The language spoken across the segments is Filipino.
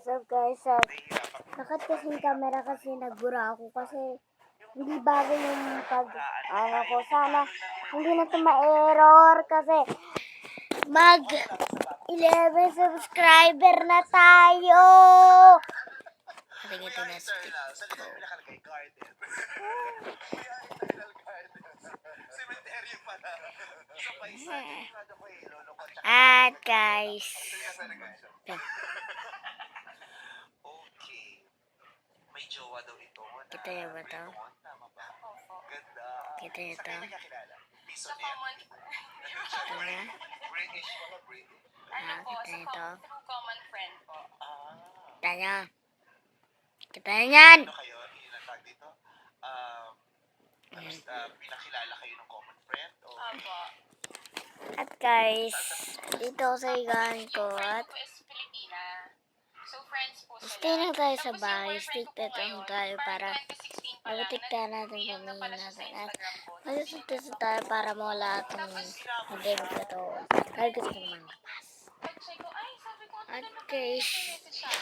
So guys, nakat kasing camera kasi nagbura ako kasi hindi bago yung ko. Sana hindi na ito ma-error kasi mag 11 subscriber na tayo. Ito na sa At guys, may jowa daw ito. kita niyo ba ito? Ganda. Kita niyo ito? Sa kanya kilala. Ito na? British, mga British. Kita niyo ito? Common friend po. Kita niyo? Kita niyo yan? Ano kayo? Inatag dito? Pinakilala kayo ng common friend? O... Opo. At guys, dito sa higaan ko at Friend ko is Filipina. So friends po sila. stay na tayo sa Tapos yung bahay. boyfriend Stick ko po na ngayon, tayo para 2016 pa lang, mabutiktan natin nag-PM na pala siya sa pamilya natin. At Instagram ko. magsusunod tayo para mawala itong pandemic na to. Dahil gusto ko naman lapas. Pag-check ko, ay, sabi ko, At ano guys, message siya.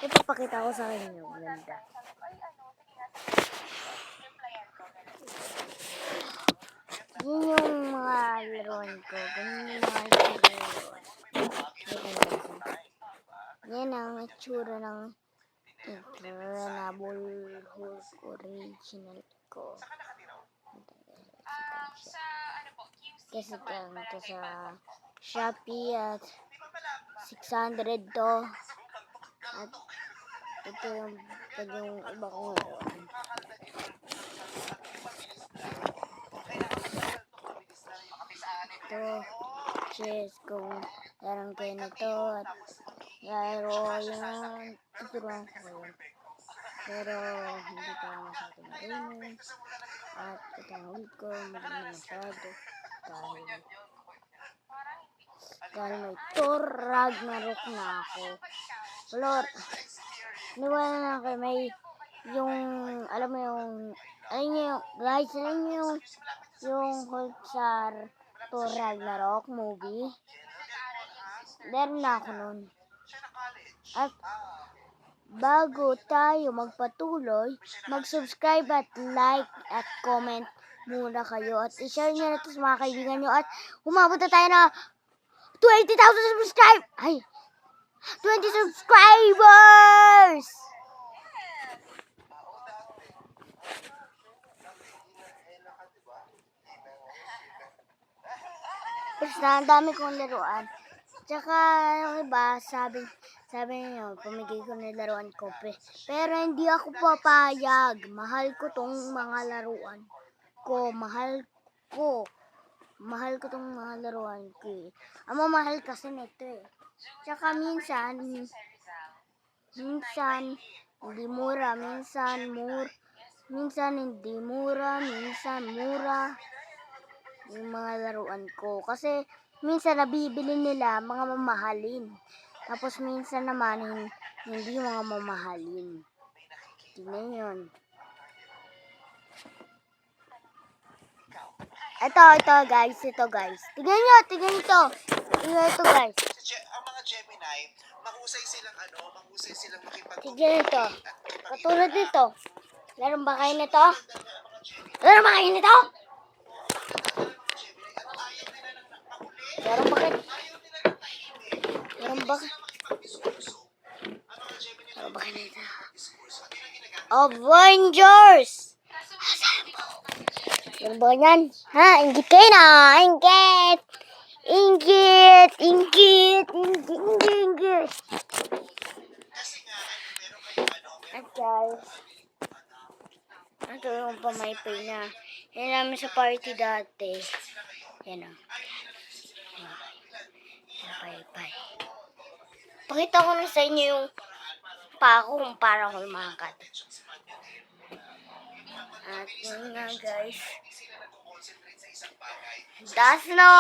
ipapakita ko sa inyo. Ganda. Sabi ko, ay, ano, sige nga, replyan ko. Yun yung mga laruan ko. Ganyan yung mga laruan. Yan ang itsura ng Incredible Hulk original ko. Sa, ano po, QC Kasi naman, ito barangay sa Bangkok. Shopee at 600 to. At ito yung iba kong laruan. Ito, chess kung larang kayo nito at laro yan. Tuturuan ko kayo. Pero hindi pa masyado marunong. At ito ang ulit ko, hindi masyado. Dahil may Thor Ragnarok na ako. Lord, niwala na kayo, may yung, alam mo yung, guys, alam mo yung Hulk sa Thor Ragnarok movie? Meron na ako nun. At bago tayo magpatuloy, mag-subscribe at like at comment muna kayo. At i-share nyo na ito sa mga kaibigan nyo. At umabot na tayo na 20,000 subscribe! Ay! 20 subscribers! Basta, ang dami kong laruan. Tsaka, yung iba, sabi niyo, pamigay ko na laruan ko. Pero hindi ako papayag. Mahal ko tong mga laruan ko. Mahal ko tong mga laruan ko eh. Ang mamahal kasi nito eh. Tsaka minsan hindi mura, minsan hindi mura, minsan mura yung mga laruan ko. Kasi minsan nabibili nila mga mamahalin. Tapos minsan naman hindi mga mamahalin. Tingnan yun. Ito guys. Tingnan nyo ito. Tingnan ito guys. Ang mga Gemini, mahusay silang makipag- Tingnan ito. Katulad nito. Meron ba kayo nito? Meron ba kayo nito? Meron ba kayo? Meron ba kayo nito? Avengers! Meron ba yan? Ha? Ingit kayo na! Ingit! At guys, ito yung pamaypay na. Yan namin sa party dati. Yan o. Pamaypay. Pakita ko na sa inyo yung pako kung parang ko lumakad. At yun nga guys. Das na!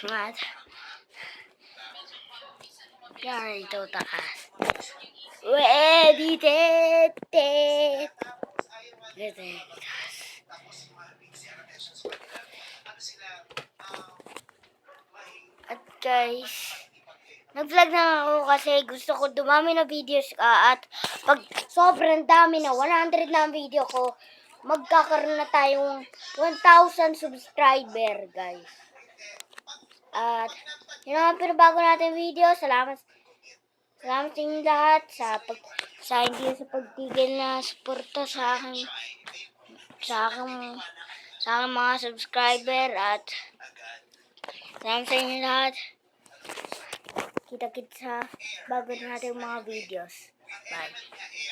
At yan ito takas. At guys. Nag-vlog na ako kasi gusto ko dumami na videos at pag sobrang dami na 100 na ang video ko, magkakaroon na tayong 1,000 subscriber guys. At yun ang pinabago natin video. Salamat sa inyo lahat sa hindi sa pagtigil na suporta sa aking mga subscriber at salamat sa inyo lahat. Kita-kits sa bago natin mga videos. Bye.